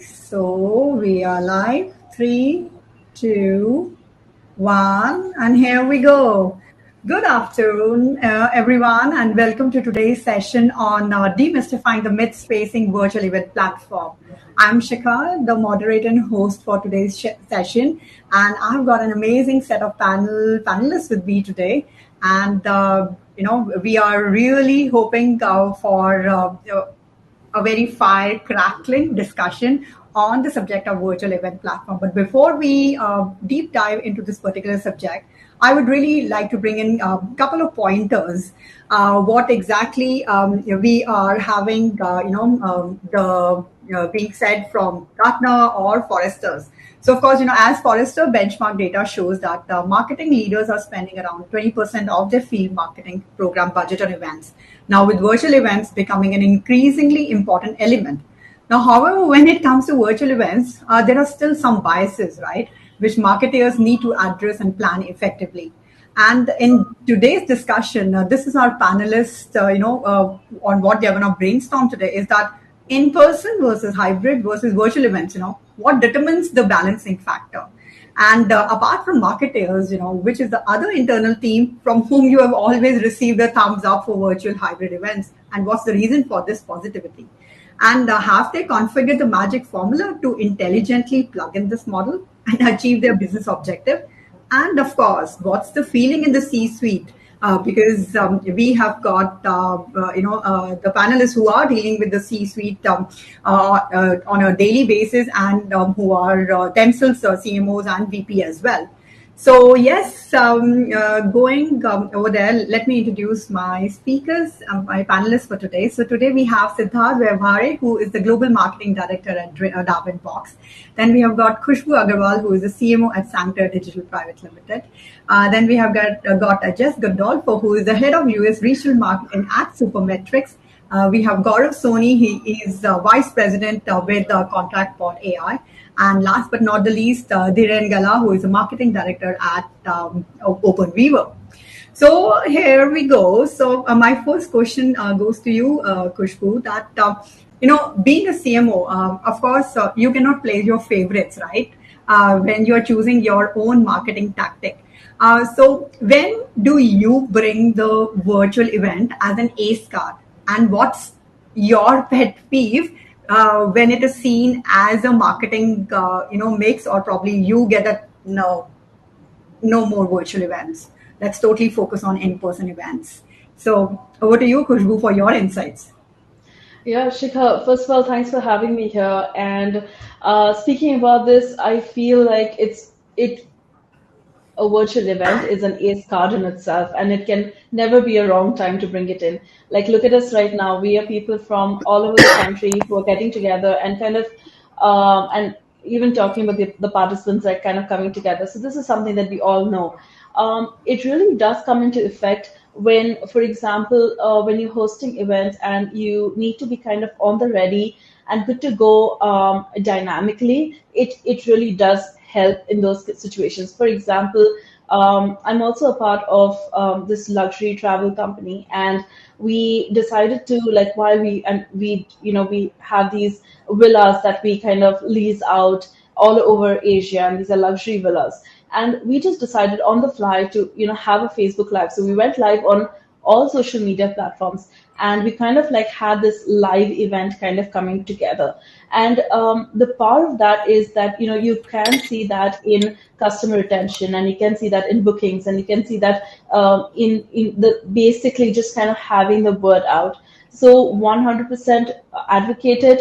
So we are live. 3, 2, 1, and here we go. Good afternoon, everyone, and welcome to today's session on demystifying the myths facing virtual event platform. I'm Shikha, the moderator and host for today's session, and I've got an amazing set of panelists with me today. And we are really hoping for a very fire-crackling discussion on the subject of virtual event platform. But before we deep dive into this particular subject, I would really like to bring in a couple of pointers. What exactly we are having, being said from Gartner or Forrester's. So, of course, as Forrester benchmark data shows that marketing leaders are spending around 20% of their field marketing program budget on events. Now, with virtual events becoming an increasingly important element. Now, however, when it comes to virtual events, there are still some biases, right, which marketers need to address and plan effectively. And in today's discussion, this is our panelist, on what they're going to brainstorm today is that in-person versus hybrid versus virtual events, what determines the balancing factor? And apart from marketers, which is the other internal team from whom you have always received a thumbs up for virtual hybrid events, and what's the reason for this positivity? And have they configured the magic formula to intelligently plug in this model and achieve their business objective? And of course, what's the feeling in the C-suite? Because we have got, the panelists who are dealing with the C-suite on a daily basis and who are themselves CMOs and VP as well. So yes, going over there, let me introduce my speakers, my panelists for today. So today we have Siddharth Vyawahare, who is the Global Marketing Director at Darwin-Box. Then we have got Khushboo Agarwal, who is the CMO at Sanctor Digital Private Limited. Then we have got Jess Gondolfo, who is the Head of US Regional Marketing at Supermetrics. We have Gaurav Soni, he is Vice President with ContractPod AI. And last but not the least, Dhiren Gala, who is a marketing director at OpenWeaver. So here we go. So my first question goes to you, Khushboo, that, being a CMO, of course, you cannot play your favorites, right? When you're choosing your own marketing tactic. So when do you bring the virtual event as an ace card? And what's your pet peeve when it is seen as a marketing, mix, or probably you get that no more virtual events. Let's totally focus on in-person events. So over to you, Khushboo, for your insights. Yeah, Shikha, first of all, thanks for having me here. And speaking about this, I feel like a virtual event is an ace card in itself, and it can never be a wrong time to bring it in. Like, look at us right now. We are people from all over the country who are getting together and kind of, and even talking about the participants are kind of coming together. So this is something that we all know. It really does come into effect when, for example, when you're hosting events and you need to be kind of on the ready and good to go dynamically, it really does help in those situations. For example, I'm also a part of this luxury travel company, and we decided to, like, while we have these villas that we kind of lease out all over Asia, and these are luxury villas, and we just decided on the fly to have a Facebook Live. So we went live on all social media platforms, and we kind of like had this live event kind of coming together. And the power of that is that you can see that in customer retention, and you can see that in bookings, and you can see that in the basically just kind of having the word out. So 100% advocated,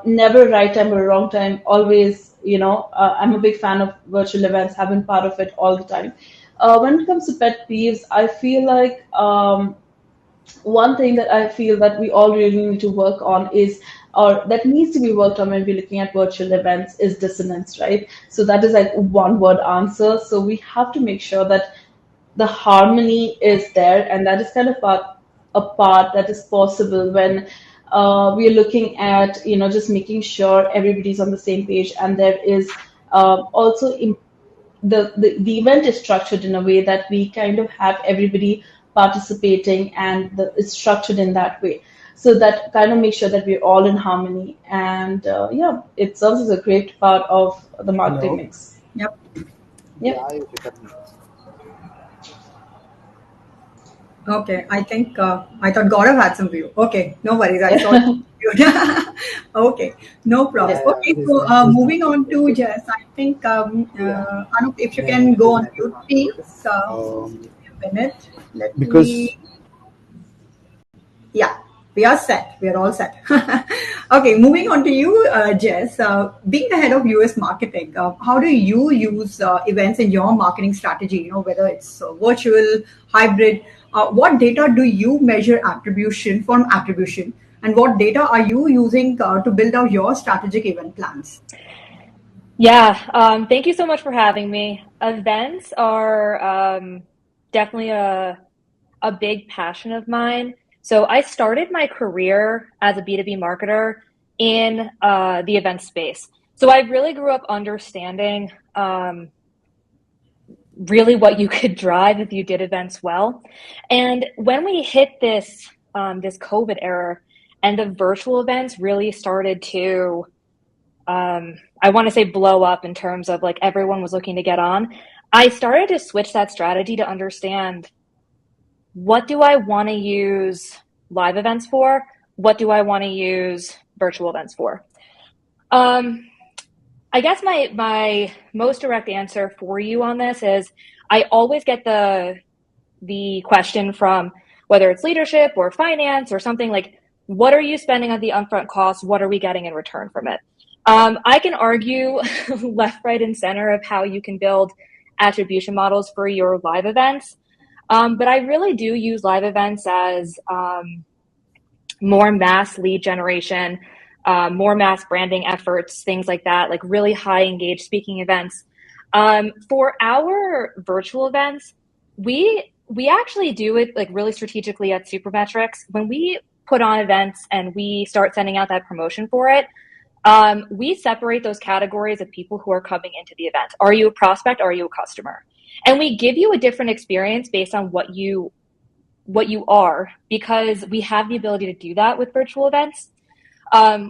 never right time or wrong time, always. I'm a big fan of virtual events, have been part of it all the time. When it comes to pet peeves, I feel like one thing that I feel that we all really need to work on is, or that needs to be worked on when we're looking at virtual events, is dissonance, right? So that is like one word answer. So we have to make sure that the harmony is there, and that is kind of a part that is possible when we're looking at, just making sure everybody's on the same page, and there is also the event is structured in a way that we kind of have everybody participating, and it's structured in that way. So that kind of makes sure that we're all in harmony. And yeah, it serves as a great part of the marketing Hello. mix. Yep. Yep. Yeah, you pick up. Okay, I think I thought Gaurav had some view. Okay, no worries. I saw you. Okay, no problem. Yeah, Yeah. yeah. Okay, Please so continue. moving on to Jess, I think Yeah. Anup, if you Yeah, can it go is on network mute, not good. please. Um, A minute. Let because me. Yeah, we are set. We are all set. Okay, moving on to you, Jess. Being the head of US marketing, how do you use events in your marketing strategy? Whether it's virtual, hybrid. What data do you measure attribution from attribution, and what data are you using to build out your strategic event plans? Yeah, thank you so much for having me. Events are definitely a big passion of mine. So I started my career as a B2B marketer in the event space. So I really grew up understanding really what you could drive if you did events well. And when we hit this COVID era and the virtual events really started to I want to say blow up in terms of like everyone was looking to get on. I started to switch that strategy to understand what do I want to use live events for? What do I want to use virtual events for? I guess my most direct answer for you on this is I always get the question from whether it's leadership or finance or something like, what are you spending on the upfront costs? What are we getting in return from it? I can argue left, right, and center of how you can build attribution models for your live events. But I really do use live events as more mass lead generation, more mass branding efforts, things like that, like really high engaged speaking events. For our virtual events, we actually do it like really strategically at Supermetrics. When we put on events and we start sending out that promotion for it, we separate those categories of people who are coming into the event. Are you a prospect? Are you a customer? And we give you a different experience based on what you are, because we have the ability to do that with virtual events,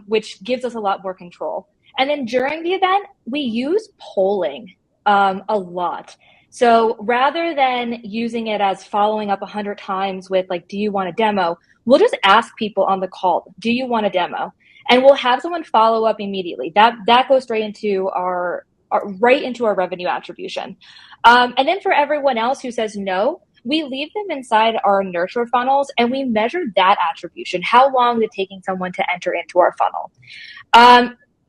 which gives us a lot more control. And then during the event, we use polling a lot. So rather than using it as following up 100 times with like, do you want a demo? We'll just ask people on the call, do you want a demo? And we'll have someone follow up immediately. That goes straight into our revenue attribution. And then for everyone else who says no, we leave them inside our nurture funnels and we measure that attribution. How long is it taking someone to enter into our funnel?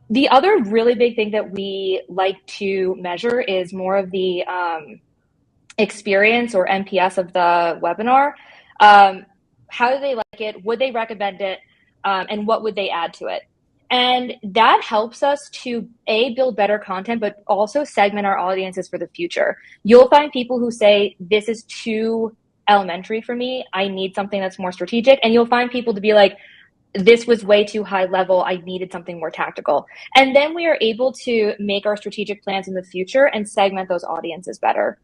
The other really big thing that we like to measure is more of the experience or NPS of the webinar. How do they like it? Would they recommend it? And what would they add to it? And that helps us to build better content, but also segment our audiences for the future. You'll find people who say, this is too elementary for me. I need something that's more strategic. And you'll find people to be like, this was way too high level. I needed something more tactical. And then we are able to make our strategic plans in the future and segment those audiences better.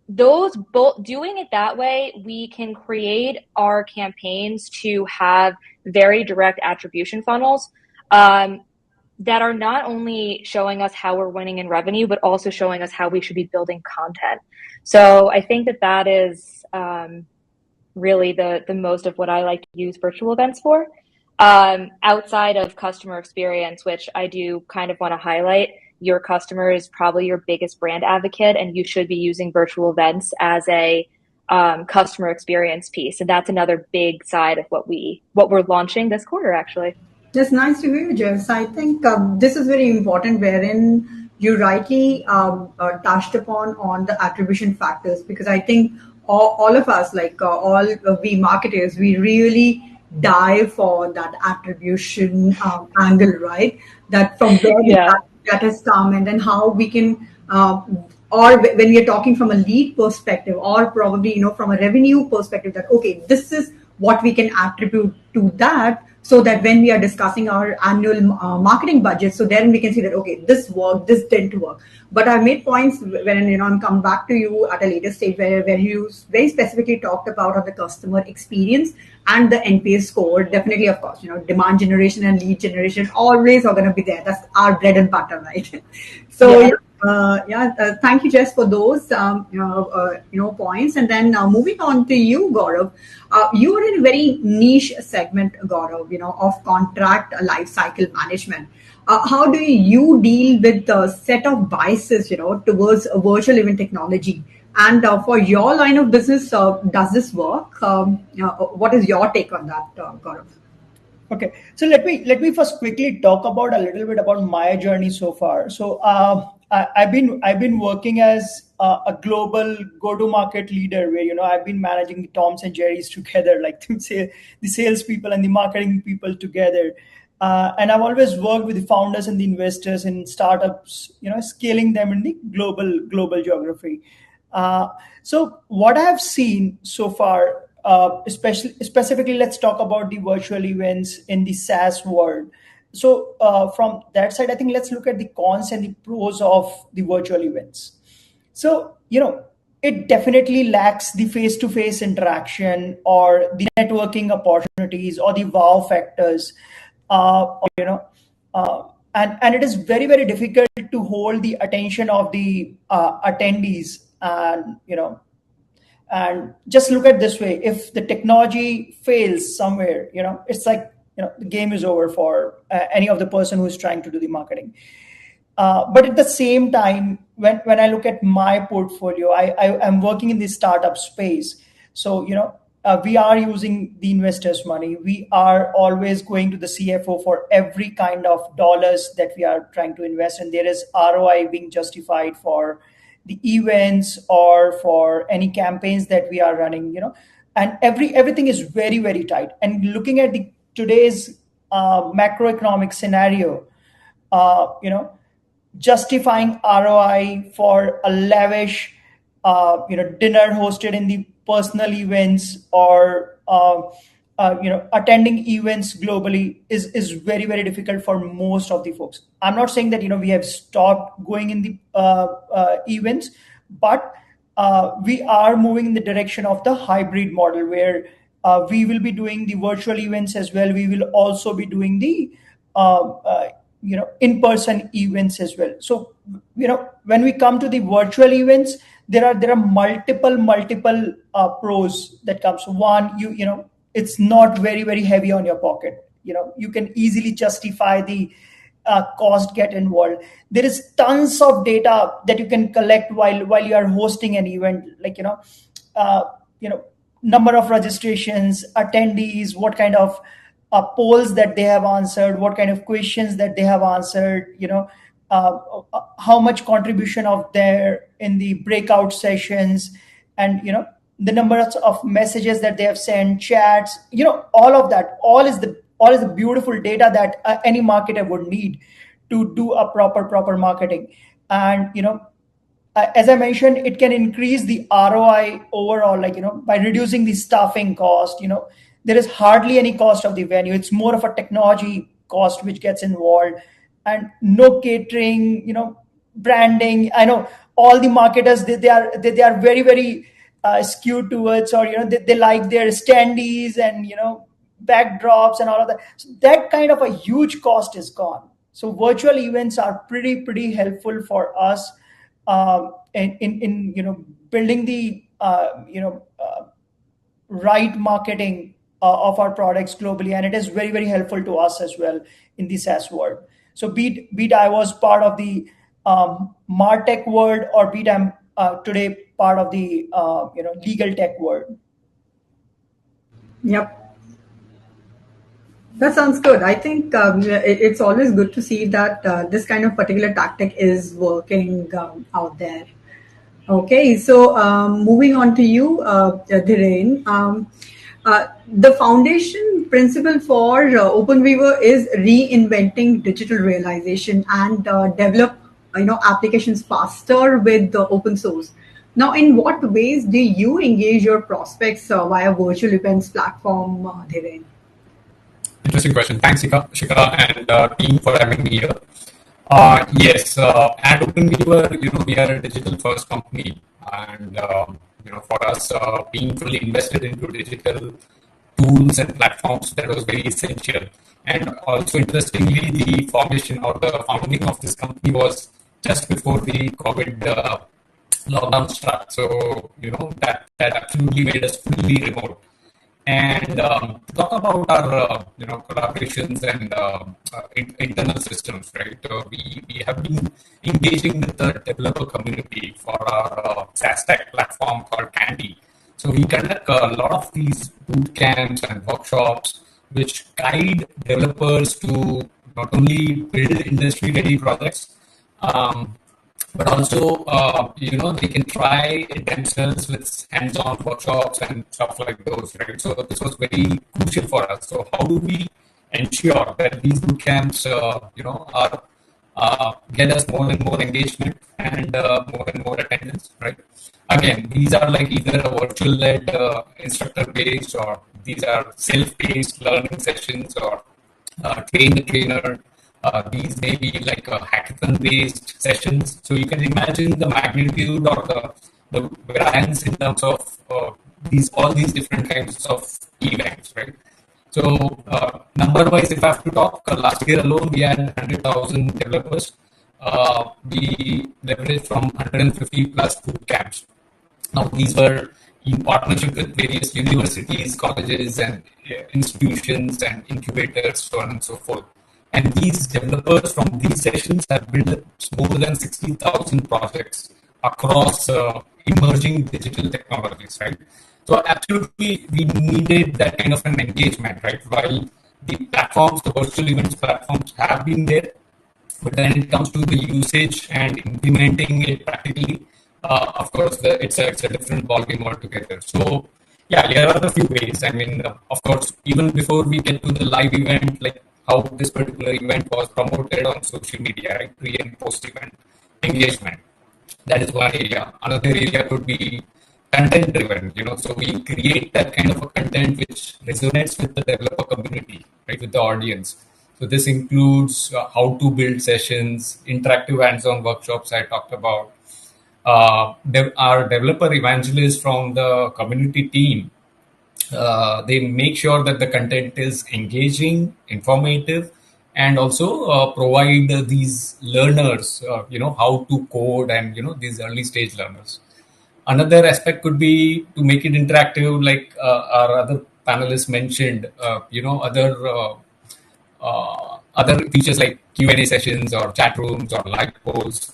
Doing it that way, we can create our campaigns to have very direct attribution funnels that are not only showing us how we're winning in revenue, but also showing us how we should be building content. So I think that is really the most of what I like to use virtual events for. Outside of customer experience, which I do kind of want to highlight, your customer is probably your biggest brand advocate, and you should be using virtual events as a customer experience piece. And that's another big side of what we're launching this quarter, actually. That's nice to hear, Jess. I think this is very important, wherein you rightly touched upon on the attribution factors, because I think all of us, like all we marketers, we really dive for that attribution angle, right? That from where that has come, and then how we can, or when we are talking from a lead perspective, or probably from a revenue perspective, that okay, this is what we can attribute to that, so that when we are discussing our annual marketing budget, so then we can see that, okay, this worked, this didn't work. But I made points when, I'm come back to you at a later stage where you very specifically talked about the customer experience and the NPS score. Definitely, of course, demand generation and lead generation always are going to be there. That's our bread and butter, right? So thank you, Jess, for those points. And then moving on to you, Gaurav. You are in a very niche segment, Gaurav, of contract life cycle management. How do you deal with the set of biases, towards a virtual event technology? And for your line of business, does this work? What is your take on that, Gaurav? Okay, so let me first quickly talk about a little bit about my journey so far. So I've been working as a global go-to-market leader, where I've been managing the Toms and Jerry's together, like to say the salespeople and the marketing people together. And I've always worked with the founders and the investors in startups, scaling them in the global geography. So what I've seen so far, specifically, let's talk about the virtual events in the SaaS world. So from that side, I think let's look at the cons and the pros of the virtual events. So, it definitely lacks the face-to-face interaction or the networking opportunities or the wow factors, and it is very, very difficult to hold the attention of the attendees. And just look at this way: if the technology fails somewhere, it's like the game is over for any of the person who's trying to do the marketing. But at the same time, when I look at my portfolio, I am working in the startup space. So we are using the investors' money. We are always going to the CFO for every kind of dollars that we are trying to invest, and there is ROI being justified for the events or for any campaigns that we are running, and everything is very, very tight. And looking at today's macroeconomic scenario, justifying ROI for a lavish, dinner hosted in the personal events or attending events globally is very, very difficult for most of the folks. I'm not saying that we have stopped going in the events, but we are moving in the direction of the hybrid model, where we will be doing the virtual events as well. We will also be doing the in-person events as well. So when we come to the virtual events, there are multiple pros that comes. One, it's not very, very heavy on your pocket. You can easily justify the cost get involved. There is tons of data that you can collect while you are hosting an event, like number of registrations, attendees, what kind of polls that they have answered, what kind of questions that they have answered, how much contribution of there in the breakout sessions, and the number of messages that they have sent, chats, all of that, all is the beautiful data that any marketer would need to do a proper marketing. And as I mentioned, it can increase the ROI overall, by reducing the staffing cost. There is hardly any cost of the venue. It's more of a technology cost which gets involved, and no catering, branding. I know all the marketers, they are very, very skewed towards, or they like their standees and backdrops and all of that. So that kind of a huge cost is gone. So virtual events are pretty helpful for us in building the right marketing of our products globally, and it is very, very helpful to us as well in the SaaS world. So be it I was part of the MarTech world, or be it I'm today part of the legal tech world. Yep. That sounds good. I think it's always good to see that this kind of particular tactic is working out there. Okay, so moving on to you, Dhiren. The foundation principle for OpenWeaver is reinventing digital realization and develop applications faster with the open source. Now, in what ways do you engage your prospects via virtual events platform, Dhiren? Interesting question. Thanks, Shikha and team for having me here. Yes, at OpenWeaver, we are a digital-first company, and for us, being fully invested into digital tools and platforms, that was very essential. And also, interestingly, the formation or the founding of this company was just before the COVID lockdown struck. So, that absolutely made us fully remote. And to talk about our collaborations and internal systems, right? We have been engaging with the developer community for our SaaS tech platform called Candy. So we conduct a lot of these boot camps and workshops which guide developers to not only build industry-ready projects, but also, they can try it themselves with hands-on workshops and stuff like those, right? So this was very crucial for us. So how do we ensure that these boot camps, get us more and more engagement and more and more attendance, right? Again, these are like either a virtual-led instructor-based, or these are self-paced learning sessions, or train-the-trainer. These may be like hackathon-based sessions. So you can imagine the magnitude or the variance in terms of all these different kinds of events, right? So number-wise, if I have to talk, last year alone we had 100,000 developers. We leveraged from 150 plus boot camps. Now these were in partnership with various universities, colleges, and institutions and incubators, so on and so forth. And these developers from these sessions have built more than 60,000 projects across emerging digital technologies, right? So absolutely, we needed that kind of an engagement, right? While the platforms, the virtual events platforms have been there, but then it comes to the usage and implementing it practically, of course, it's a different ballgame altogether. So yeah, here are the few ways. I mean, of course, even before we get to the live event, like how this particular event was promoted on social media, right? Pre and post event engagement. That is one area. Another area could be content driven, so we create that kind of a content which resonates with the developer community, right? With the audience. So this includes how to build sessions, interactive hands-on workshops I talked about. Our developer evangelists from the community team, they make sure that the content is engaging, informative, and also provide these learners, how to code and, these early stage learners. Another aspect could be to make it interactive, like our other panelists mentioned, other features like Q&A sessions or chat rooms or live polls.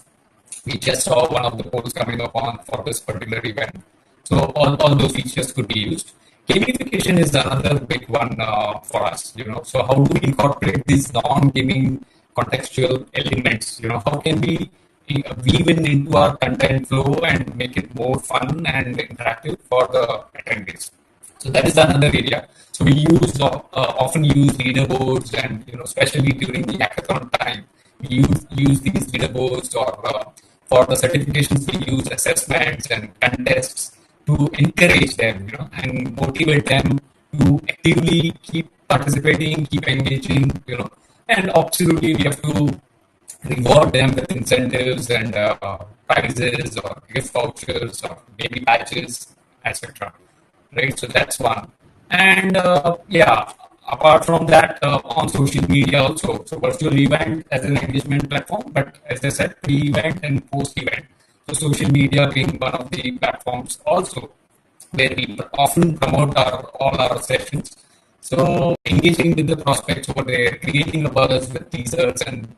We just saw one of the polls coming up for this particular event. So all those features could be used. Gamification is another big one for us. So how do we incorporate these non-gaming contextual elements? How can we weave in into our content flow and make it more fun and interactive for the attendees? So that is another area. So we often use leaderboards, and especially during the hackathon time, we use these leaderboards, or for the certifications we use assessments and contests to encourage them, and motivate them to actively keep participating, keep engaging, and absolutely we have to reward them with incentives and prizes or gift vouchers or maybe badges, etc. Right, so that's one. And apart from that, on social media also, so virtual event as an engagement platform, but as I said, pre-event and post-event. So social media being one of the platforms also where we often promote all our sessions. So engaging with the prospects over there, creating a buzz with teasers and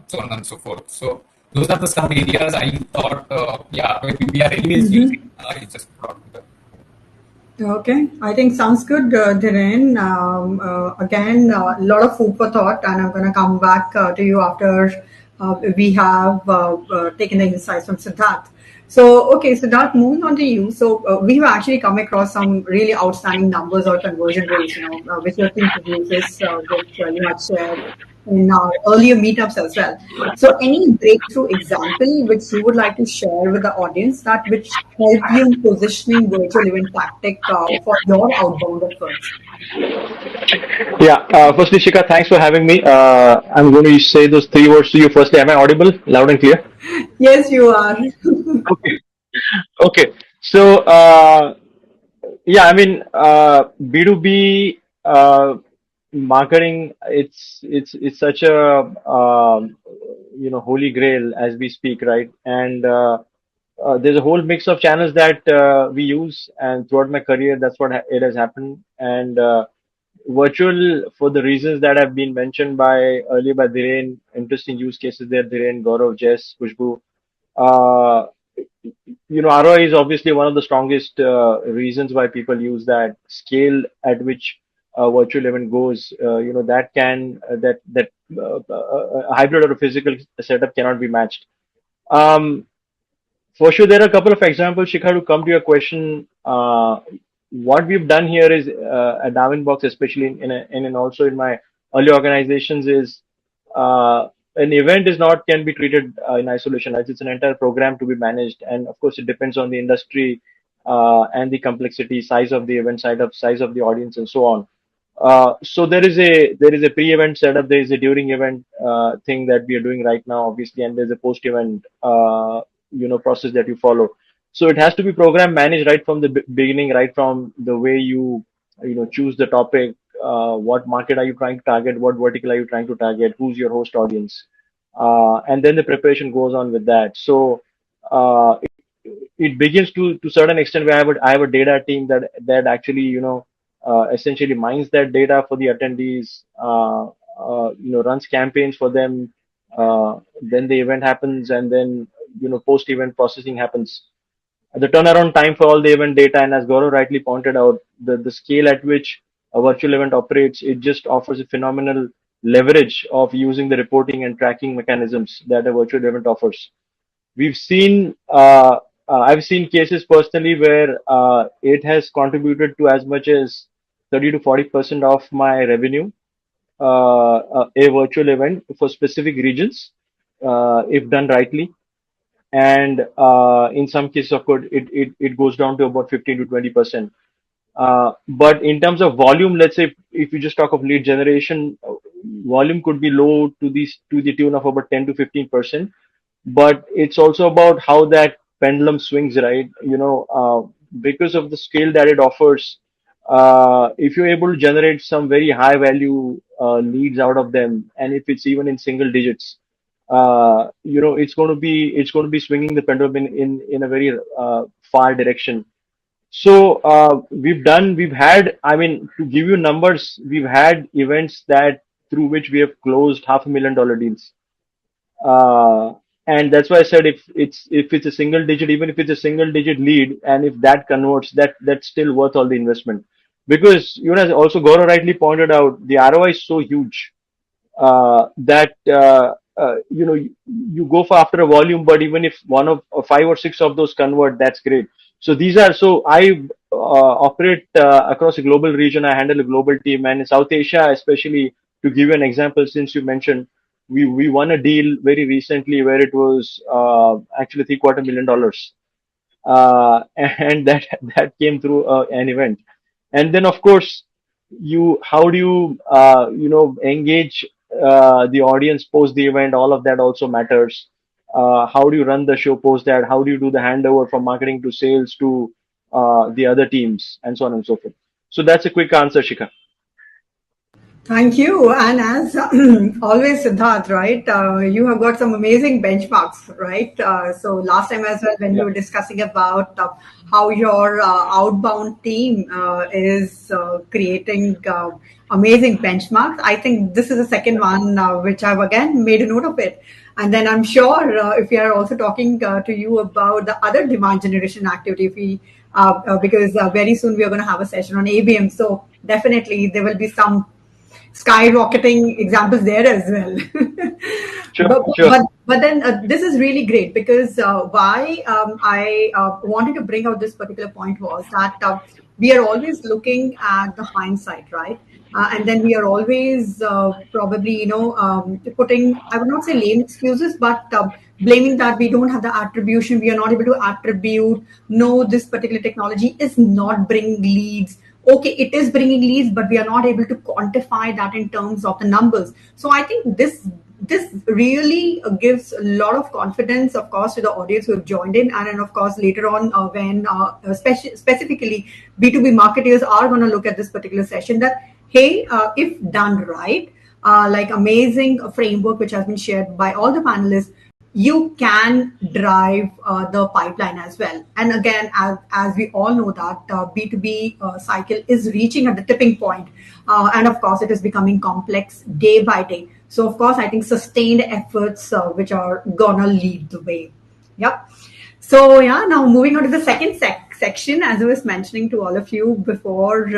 so on and so forth. So those are the some areas I thought, we are anyways using. I just brought it up. Okay, I think sounds good, Dhiren. Again, a lot of food for thought, and I'm going to come back to you after we have taken the insights from Siddharth. So, okay, Siddharth, moving on to you. So, we've actually come across some really outstanding numbers or conversion rates, which your team produces, which you had shared in our earlier meetups as well. So, any breakthrough example which you would like to share with the audience that which helped you in positioning virtual event tactic for your outbound efforts? Yeah. Firstly, Shika, thanks for having me. I'm going to say those three words to you. Firstly, am I audible, loud and clear? Yes, you are. Okay. Okay. So, yeah, I mean, B2B marketing. It's such a holy grail as we speak, right? And there's a whole mix of channels that we use, and throughout my career, that's what it has happened. And virtual, for the reasons that have been mentioned by earlier by Dhiren, interesting use cases there, Dhiren, Gaurav, Jess, Khushboo. Uh, ROI is obviously one of the strongest reasons why people use that scale at which a virtual event goes. That can that a hybrid or a physical setup cannot be matched. Um, for sure, there are a couple of examples, Shikha, to come to your question. What we've done here is at Darwinbox, especially and also in my early organizations, is an event is not can be treated in isolation. As it's an entire program to be managed, and of course, it depends on the industry and the complexity, size of the event, size of the audience, and so on. So there is a pre-event setup, there is a during event thing that we are doing right now, obviously, and there's a post-event process that you follow. So it has to be program managed right from the beginning, right from the way you choose the topic, what market are you trying to target, what vertical are you trying to target, who's your host audience, and then the preparation goes on with that. So it begins to certain extent where I have a data team that actually essentially mines that data for the attendees, runs campaigns for them. Then the event happens, and then post event processing happens. The turnaround time for all the event data, and as Gaurav rightly pointed out, the scale at which a virtual event operates, it just offers a phenomenal leverage of using the reporting and tracking mechanisms that a virtual event offers. We've seen, I've seen cases personally where it has contributed to as much as 30 to 40% of my revenue, a virtual event for specific regions, if done rightly. And in some cases, of course, it goes down to about 15 to 20%. But in terms of volume, let's say if you just talk of lead generation, volume could be low to the tune of about 10 to 15%. But it's also about how that pendulum swings, right? Because of the scale that it offers, if you're able to generate some very high value leads out of them, and if it's even in single digits, it's going to be swinging the pendulum in a very far direction. So I mean, to give you numbers, we've had events that through which we have closed $500,000 deals. And that's why I said if it's a single digit, even if it's a single digit lead, and if that converts, that's still worth all the investment. Because as also Gaurav rightly pointed out, the ROI is so huge that you go for after a volume, but even if one of five or six of those convert, that's great. So I operate across a global region. I handle a global team, and in South Asia, especially, to give you an example, since you mentioned, we won a deal very recently where it was actually $750,000, and that came through an event. And then, of course, how do you engage the audience post the event? All of that also matters. How do you run the show post that? How do you do the handover from marketing to sales to the other teams, and so on and so forth? So that's a quick answer, Shikha. Thank you. And as always, Siddharth, right? You have got some amazing benchmarks, right? So last time as well, when we Yeah. were discussing about how your outbound team is creating amazing benchmarks, I think this is the second one which I've again made a note of it. And then I'm sure if we are also talking to you about the other demand generation activity, if we because very soon we are going to have a session on ABM, so definitely there will be some skyrocketing examples there as well. Sure, but, sure. but then this is really great because why I wanted to bring out this particular point was that we are always looking at the hindsight, right? And then we are always probably, putting, I would not say lame excuses, but blaming that we don't have the attribution, we are not able to attribute, no, this particular technology is not bringing leads, okay, it is bringing leads, but we are not able to quantify that in terms of the numbers. So I think this really gives a lot of confidence, of course, to the audience who have joined in, and then of course later on when specifically B2B marketers are going to look at this particular session, that hey, if done right, like amazing framework which has been shared by all the panelists, you can drive the pipeline as well. And again, as we all know that B2B cycle is reaching at the tipping point. And of course, it is becoming complex day by day. So of course, I think sustained efforts which are gonna lead the way. Yep. So yeah, now moving on to the second section, as I was mentioning to all of you before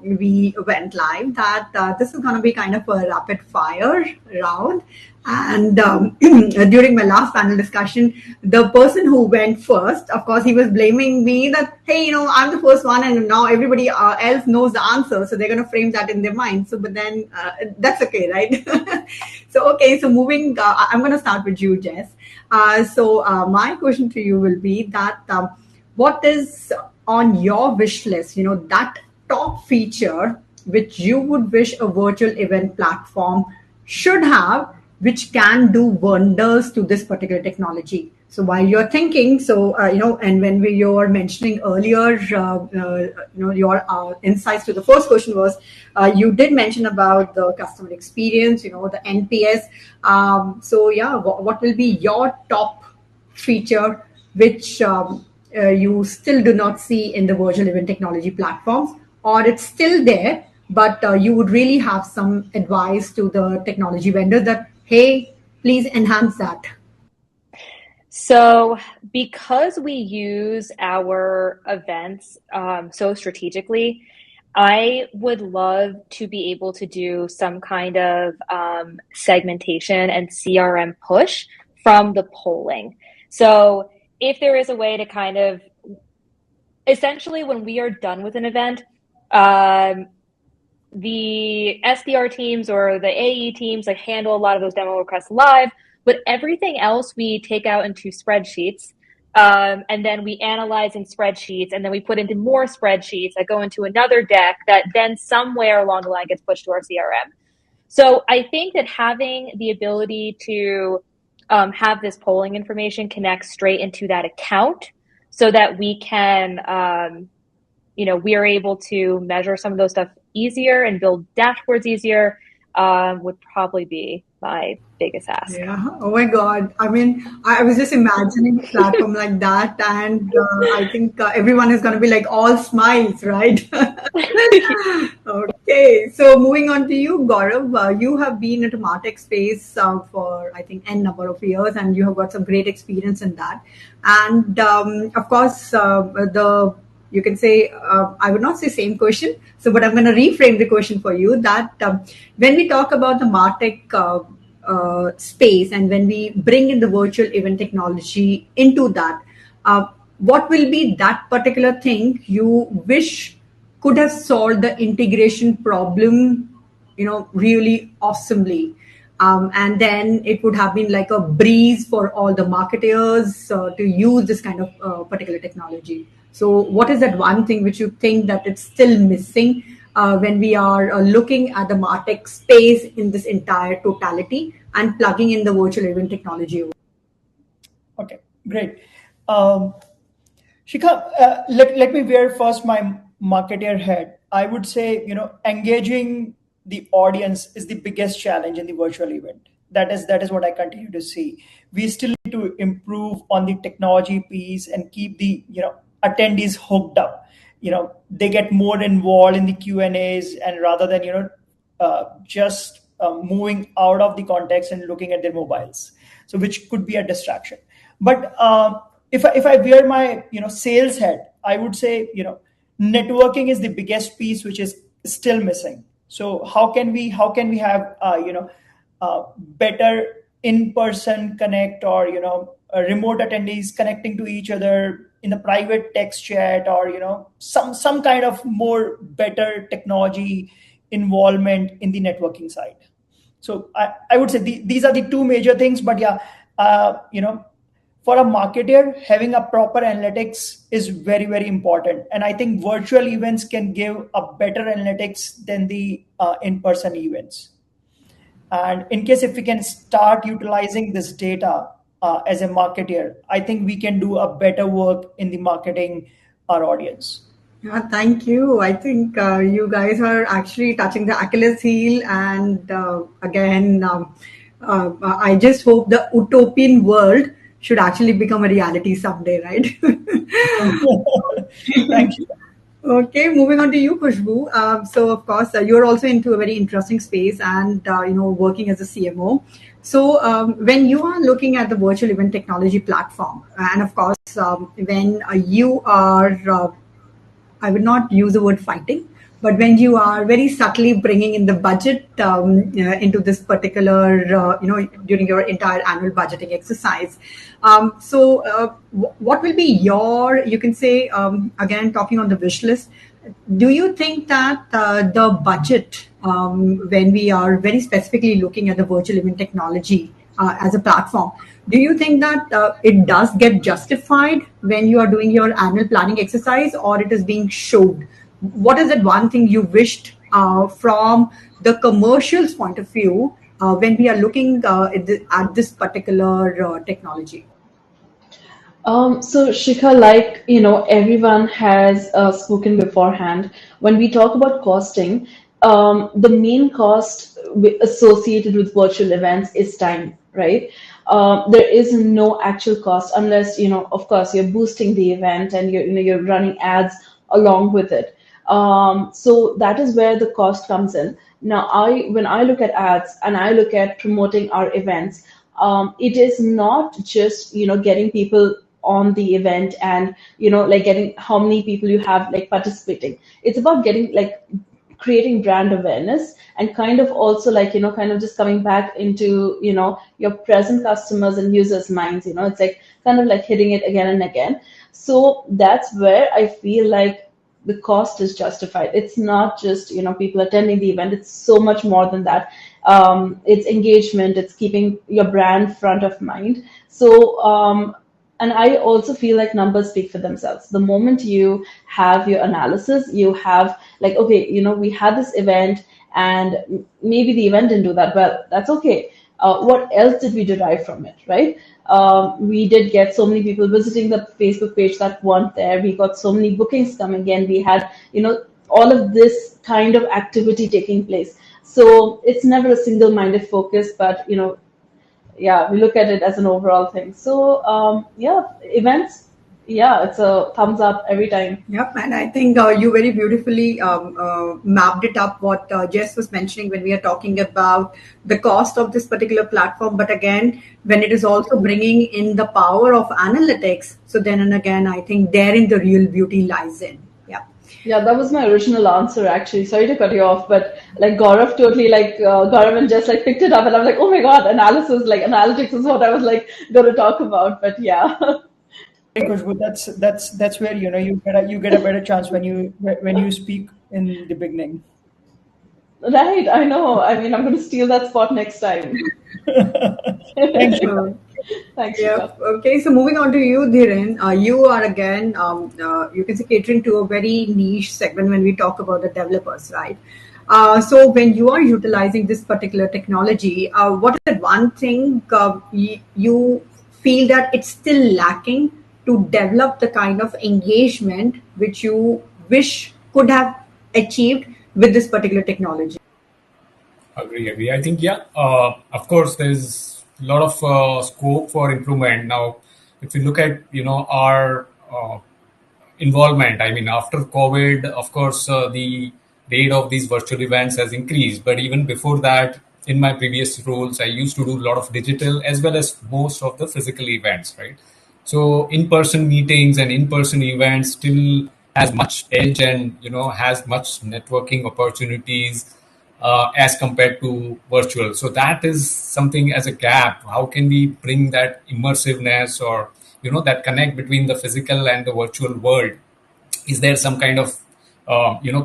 we went live, that this is going to be kind of a rapid fire round. And during my last panel discussion, the person who went first, of course, he was blaming me that, hey, I'm the first one and now everybody else knows the answer. So they're going to frame that in their mind. So, but then that's okay, right? So moving, I'm going to start with you, Jess. So my question to you will be that what is on your wish list, that top feature which you would wish a virtual event platform should have, which can do wonders to this particular technology. So while you're thinking, and when you were mentioning earlier, your insights to the first question was, you did mention about the customer experience, the NPS. What will be your top feature which you still do not see in the virtual event technology platforms, or it's still there, but you would really have some advice to the technology vendors that, hey, please enhance that? So because we use our events so strategically, I would love to be able to do some kind of segmentation and CRM push from the polling. So if there is a way to kind of, essentially when we are done with an event, the SDR teams or the AE teams handle a lot of those demo requests live, but everything else we take out into spreadsheets, and then we analyze in spreadsheets, and then we put into more spreadsheets that go into another deck that then somewhere along the line gets pushed to our CRM. So I think that having the ability to have this polling information connect straight into that account so that we can, we are able to measure some of those stuff easier and build dashboards easier would probably be my biggest ask. Yeah. Oh my God. I mean, I was just imagining a platform like that, and I think everyone is going to be like all smiles, right? Okay. So moving on to you, Gaurav, you have been into MarTech space for, I think, N number of years, and you have got some great experience in that. And of course, you can say, I would not say same question. So, but I'm going to reframe the question for you that when we talk about the MarTech space, and when we bring in the virtual event technology into that, what will be that particular thing you wish could have solved the integration problem, really awesomely? And then it would have been like a breeze for all the marketers to use this kind of particular technology. So what is that one thing which you think that it's still missing when we are looking at the MarTech space in this entire totality and plugging in the virtual event technology? Okay, great. Shikha, let me wear first my marketer head. I would say, engaging the audience is the biggest challenge in the virtual event. That is what I continue to see. We still need to improve on the technology piece and keep the attendees hooked up. They get more involved in the Q&As, and rather than just moving out of the context and looking at their mobiles, so which could be a distraction. But if I wear my sales head, I would say networking is the biggest piece which is still missing. So how can we have better in-person connect, or remote attendees connecting to each other in the private text chat, or some kind of more better technology involvement in the networking side. So I would say these are the two major things. But yeah, for a marketer, having a proper analytics is very, very important. And I think virtual events can give a better analytics than the in-person events. And in case if we can start utilizing this data as a marketer, I think we can do a better work in the marketing our audience. Yeah, thank you. I think you guys are actually touching the Achilles heel. And again, I just hope the utopian world should actually become a reality someday, right? Thank you. Okay, moving on to you, Khushboo. So, of course, you're also into a very interesting space and, working as a CMO. So, when you are looking at the virtual event technology platform, and of course, when you are I would not use the word fighting, but when you are very subtly bringing in the budget into this particular, during your entire annual budgeting exercise. What will be your, you can say, again, talking on the wish list, do you think that the budget, when we are very specifically looking at the virtual event technology as a platform, do you think that it does get justified when you are doing your annual planning exercise, or it is being showed? What is that one thing you wished from the commercials point of view when we are looking at this particular technology? So Shikha, like, everyone has spoken beforehand. When we talk about costing, the main cost associated with virtual events is time, right? There is no actual cost unless, of course, you're boosting the event and you're running ads along with it. So that is where the cost comes in. Now, when I look at ads and I look at promoting our events, it is not just, getting people on the event and, like getting how many people you have like participating. It's about getting like creating brand awareness and kind of also like, kind of just coming back into, your present customers and users' minds, it's like kind of like hitting it again and again. So that's where I feel like the cost is justified. It's not just, people attending the event. It's so much more than that. It's engagement. It's keeping your brand front of mind. So, and I also feel like numbers speak for themselves. The moment you have your analysis, you have like, okay, we had this event and maybe the event didn't do that well. That's okay. What else did we derive from it, right? We did get so many people visiting the Facebook page that weren't there. We got so many bookings coming in. We had, all of this kind of activity taking place. So it's never a single-minded focus, but, yeah, we look at it as an overall thing. So, events, it's a thumbs up every time. Yep, and I think you very beautifully mapped it up what Jess was mentioning when we are talking about the cost of this particular platform. But again, when it is also bringing in the power of analytics, so then and again, I think therein the real beauty lies in. Yeah, that was my original answer, actually. Sorry to cut you off, but like Gaurav totally Gaurav and Jess like picked it up, and I'm like, oh my god, analytics is what I was like going to talk about. But yeah. Khushboo, that's where you get a better chance when you speak in the beginning. Right, I know. I mean, I'm going to steal that spot next time. Thank you. Thanks. Yeah. Okay. So moving on to you, Dhiren, you are again, you can say catering to a very niche segment when we talk about the developers, right? So when you are utilizing this particular technology, what is that one thing you feel that it's still lacking to develop the kind of engagement which you wish could have achieved with this particular technology? Agree. I think, of course, there's a lot of scope for improvement. Now, if you look at, our involvement, I mean, after COVID, of course, the rate of these virtual events has increased. But even before that, in my previous roles, I used to do a lot of digital as well as most of the physical events, right? So in-person meetings and in-person events still has much edge and, has much networking opportunities as compared to virtual. So that is something as a gap. How can we bring that immersiveness or, that connect between the physical and the virtual world? Is there some kind of,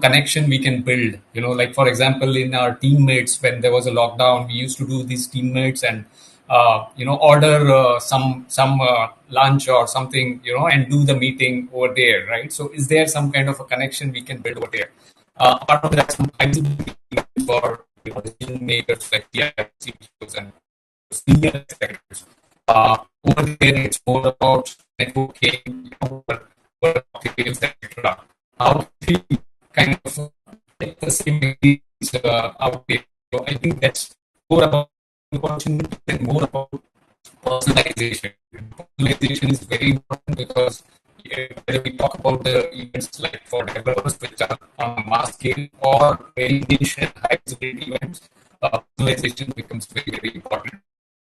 connection we can build? Like, for example, in our teammates, when there was a lockdown, we used to do these teammates and order some lunch or something, and do the meeting over there, right? So is there some kind of a connection we can build over there? Apart from that, some visibility for decision makers like CEOs and senior executives. Over there, it's more about networking, work details, etc. How do we kind of take the same out there? So I think that's more about opportunity and more about personalization. Personalization is very important because whether we talk about the events like for developers which are on a mass scale or very niche and high visibility events, personalization becomes very, very important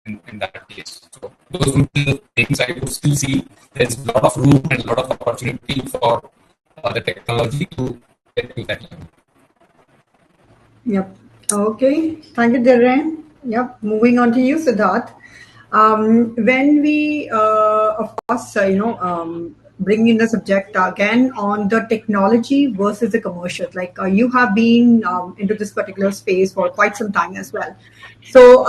in that case. So those would be the things I would still see. There's a lot of room and a lot of opportunity for the technology to get to that level. Yep. Okay. Thank you, Dhiren. Yep. Moving on to you, Siddharth. When we, of course, bring in the subject again on the technology versus the commercial, like you have been into this particular space for quite some time as well. So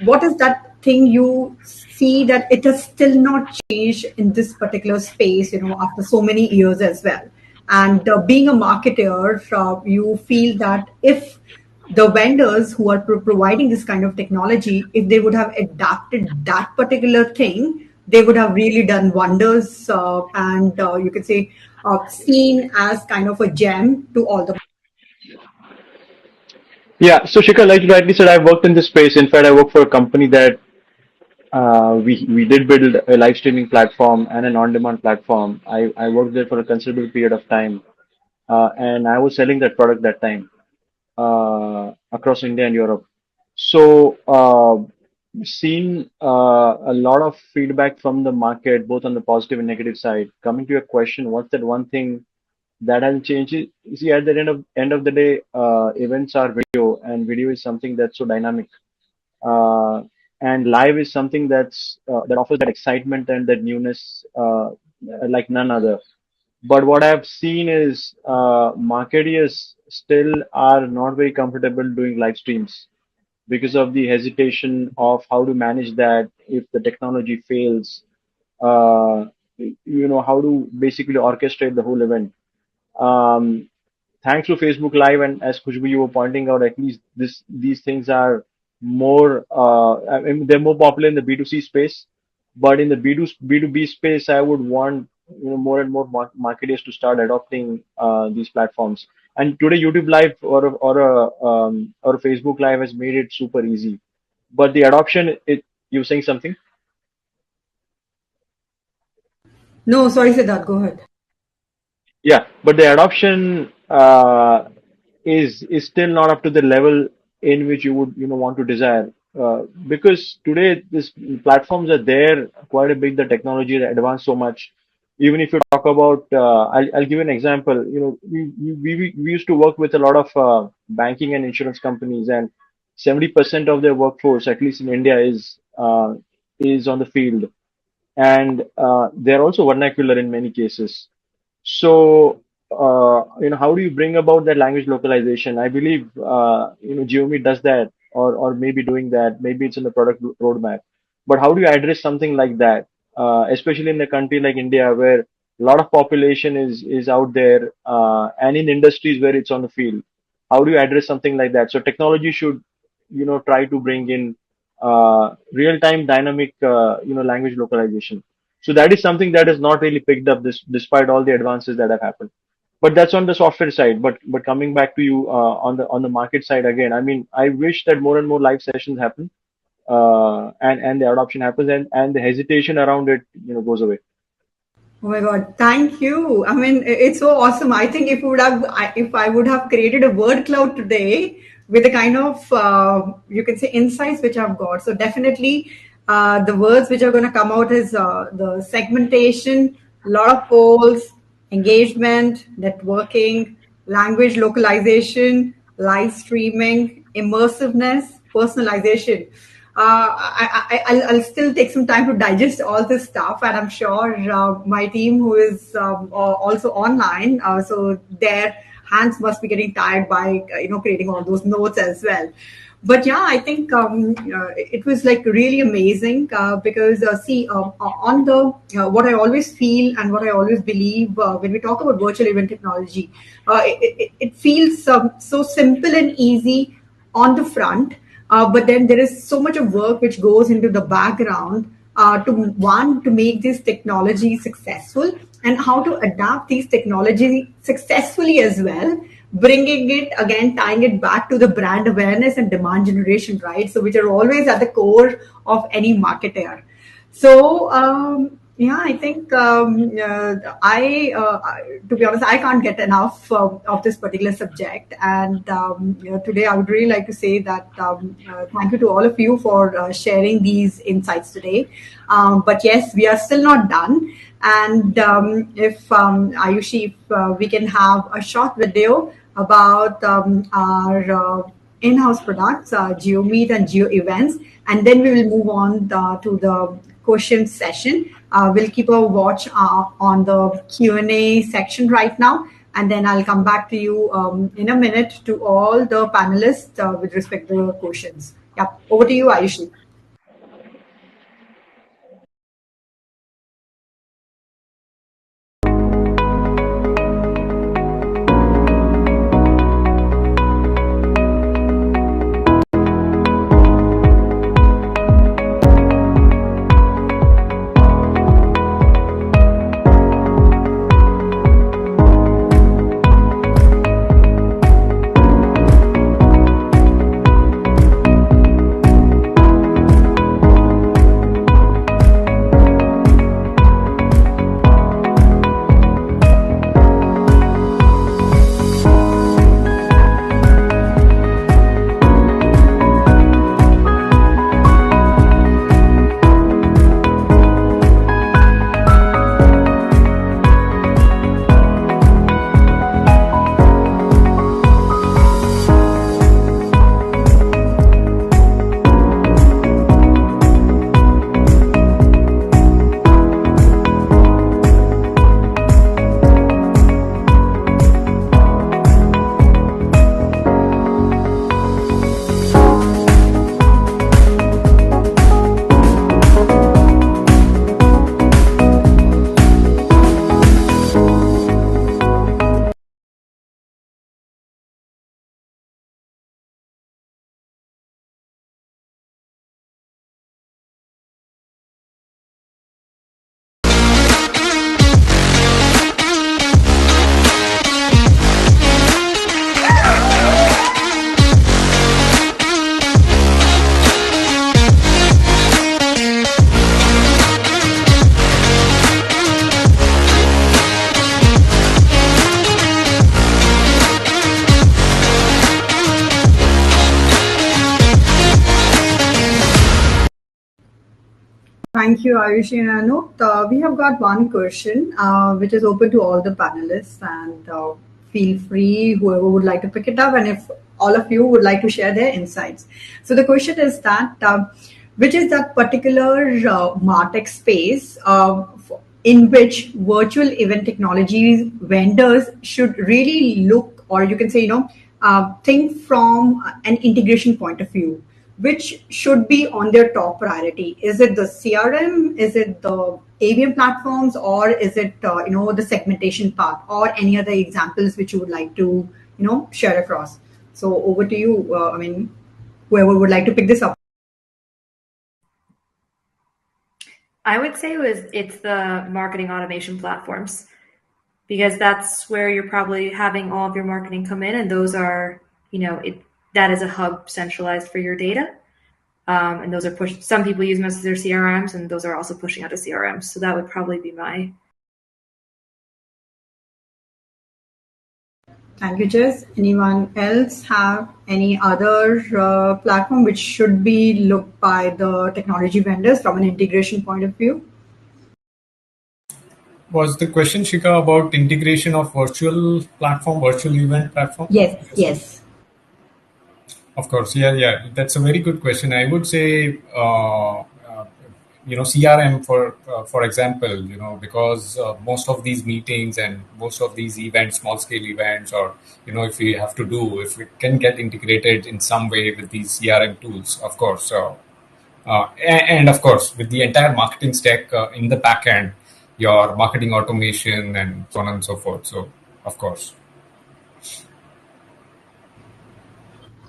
what is that thing you see that it has still not changed in this particular space, after so many years as well? And being a marketer, you feel that if the vendors who are providing this kind of technology, if they would have adapted that particular thing, they would have really done wonders, and you could say seen as kind of a gem to all the. Yeah, so Shikhar, like you rightly said, I've worked in this space. In fact, I work for a company that we did build a live streaming platform and an on-demand platform. I worked there for a considerable period of time, and I was selling that product that time across India and Europe. So, seen a lot of feedback from the market, both on the positive and negative side. Coming to your question, what's that one thing that hasn't changed? You see, at the end of the day, events are video, and video is something that's so dynamic. And live is something that offers that excitement and that newness like none other. But what I've seen is marketeers still are not very comfortable doing live streams because of the hesitation of how to manage that if the technology fails. How to basically orchestrate the whole event. Um, Thanks to Facebook Live and as Khushboo you were pointing out, at least these things are more. I mean, they're more popular in the B2C space, but in the B2B space, I would want more and more marketers to start adopting these platforms. And today, YouTube Live or a Facebook Live has made it super easy. But the adoption, you saying something? No, sorry, Siddharth, go ahead. Yeah, but the adoption is still not up to the level in which you would want to desire. Because today these platforms are there quite a bit. The technology has advanced so much. Even if you talk about, I'll give you an example. We used to work with a lot of banking and insurance companies, and 70% of their workforce, at least in India, is on the field, and they're also vernacular in many cases. So, how do you bring about that language localization? I believe, Xiaomi does that, or maybe doing that. Maybe it's in the product roadmap. But how do you address something like that, especially in a country like India, where a lot of population is out there, and in industries where it's on the field? How do you address something like that? So, technology should, try to bring in real-time dynamic, language localization. So that is something that is not really picked up despite all the advances that have happened. But that's on the software side. But coming back to you on the market side again, I mean, I wish that more and more live sessions happen, and the adoption happens, and the hesitation around it goes away. Oh my God, thank you. I mean, it's so awesome. I think if I would have created a word cloud today with the kind of, you can say, insights which I've got. So definitely the words which are going to come out is the segmentation, a lot of polls, engagement, networking, language localization, live streaming, immersiveness, personalization. I'll still take some time to digest all this stuff, and I'm sure my team, who is also online, so their hands must be getting tired by creating all those notes as well. But yeah, I think it was like really amazing because see on the what I always feel and what I always believe when we talk about virtual event technology, it feels so simple and easy on the front, but then there is so much of work which goes into the background to make this technology successful and how to adapt these technologies successfully as well, bringing it again, tying it back to the brand awareness and demand generation, right? So which are always at the core of any marketer. So yeah, I think to be honest, I can't get enough of this particular subject. And today, I would really like to say that thank you to all of you for sharing these insights today. But yes, we are still not done. And if Ayushi, if we can have a short video about our in-house products, GeoMeet and GeoEvents, and then we will move on to the question session. We'll keep a watch on the Q&A section right now, and then I'll come back to you in a minute to all the panelists with respect to the questions. Yeah, over to you, Ayushi. Thank you, Ayushi and Anup. We have got one question which is open to all the panelists, and feel free, whoever would like to pick it up, and if all of you would like to share their insights. So the question is that which is that particular MarTech space in which virtual event technologies vendors should really look, or you can say, think from an integration point of view, which should be on their top priority? Is it the CRM? Is it the AVM platforms? Or is it, the segmentation part, or any other examples which you would like to, share across? So over to you. Whoever would like to pick this up. I would say it's the marketing automation platforms, because that's where you're probably having all of your marketing come in, and those are, that is a hub centralized for your data. And those are pushed. Some people use them as their CRMs, and those are also pushing out to CRMs. So that would probably be my. Thank you, Jess. Anyone else have any other platform which should be looked by the technology vendors from an integration point of view? Was the question, Shika, about integration of virtual event platform? Yes. Of course, yeah. That's a very good question. I would say CRM for example, because most of these meetings and most of these events, small scale events, or if we have to if it can get integrated in some way with these CRM tools, of course. So and of course, with the entire marketing stack in the back end, your marketing automation and so on and so forth. So, of course.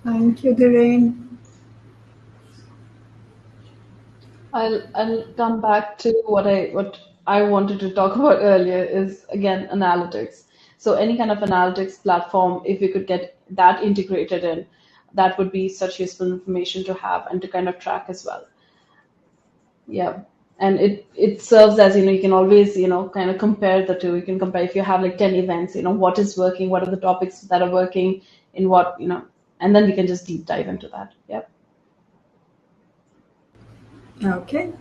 Thank you, Dhiren. I'll come back to what I wanted to talk about earlier is, again, analytics. So any kind of analytics platform, if you could get that integrated in, that would be such useful information to have and to kind of track as well. Yeah. And it serves as, you can always, kind of compare the two. You can compare if you have like 10 events, what is working, what are the topics that are working in what, and then we can just deep dive into that. Yep. Okay.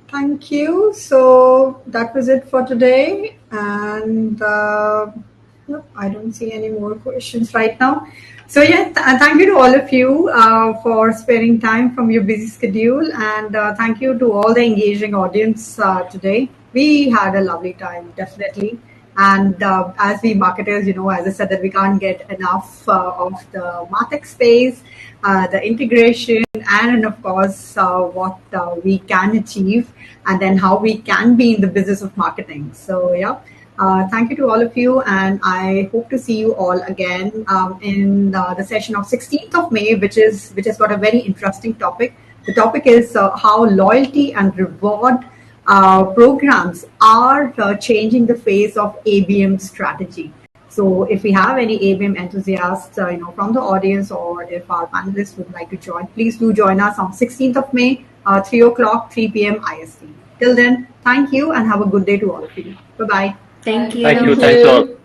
Thank you. So that was it for today. And I don't see any more questions right now. So yeah, thank you to all of you for sparing time from your busy schedule. And thank you to all the engaging audience today. We had a lovely time, definitely. And as we marketers, as I said, that we can't get enough of the MarTech space, the integration, and of course, what we can achieve, and then how we can be in the business of marketing. So yeah, thank you to all of you, and I hope to see you all again in the session of 16th of May, which has got a very interesting topic. The topic is how loyalty and reward programs are changing the face of ABM strategy. So if we have any ABM enthusiasts, from the audience, or if our panelists would like to join, please do join us on 16th of May, 3 o'clock, 3 p.m. IST. Till then, thank you and have a good day to all of you. Bye-bye. Thank you. Thank you. Thanks all.